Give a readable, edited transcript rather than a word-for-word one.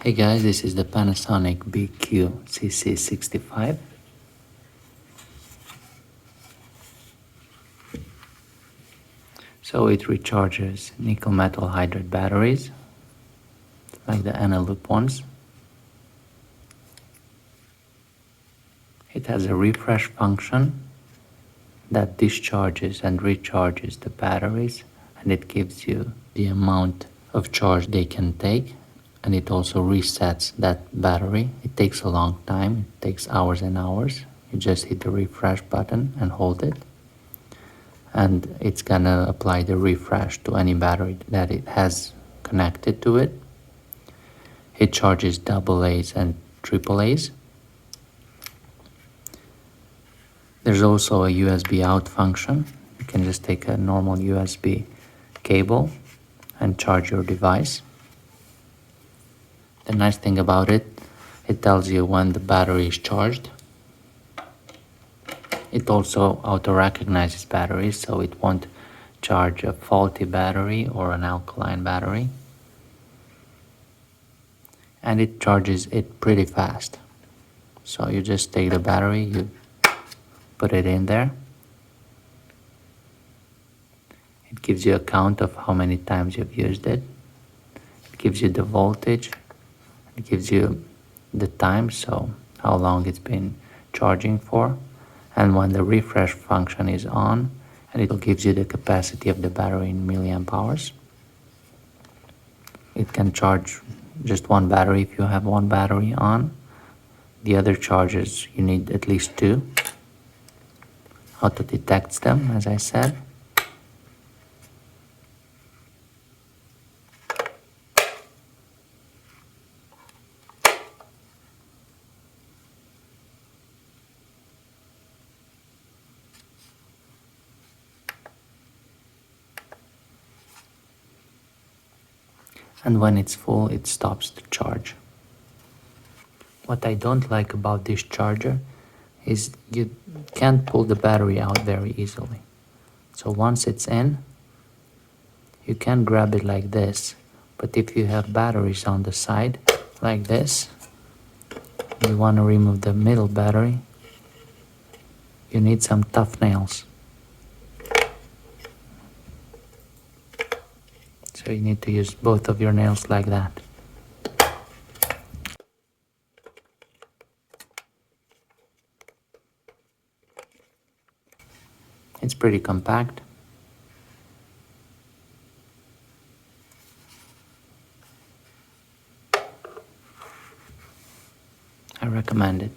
Hey guys, this is the Panasonic BQ-CC65. So it recharges nickel metal hydride batteries, like the Eneloop ones. It has a refresh function that discharges and recharges the batteries, and it gives you the amount of charge they can take, and it also resets that battery. It takes a long time, it takes hours and hours. You just hit the refresh button and hold it, and it's gonna apply the refresh to any battery that it has connected to it. It charges AA's and AAA's. There's also a USB out function. You can just take a normal USB cable and charge your device. The nice thing about it, it tells you when the battery is charged. It also auto-recognizes batteries, so it won't charge a faulty battery or an alkaline battery. And it charges it pretty fast. So you just take the battery, you put it in there. It gives you a count of how many times you've used it. It gives you the voltage. It gives you the time, so how long it's been charging for. And when the refresh function is on, and it gives you the capacity of the battery in milliamp hours. It can charge just one battery if you have one battery on. The other chargers, you need at least two. Auto detects them, as I said. And when it's full, it stops the charge. What I don't like about this charger is you can't pull the battery out very easily. So once it's in, you can grab it like this, but if you have batteries on the side, like this, you want to remove the middle battery, you need some tough nails. So you need to use both of your nails like that. It's pretty compact. I recommend it.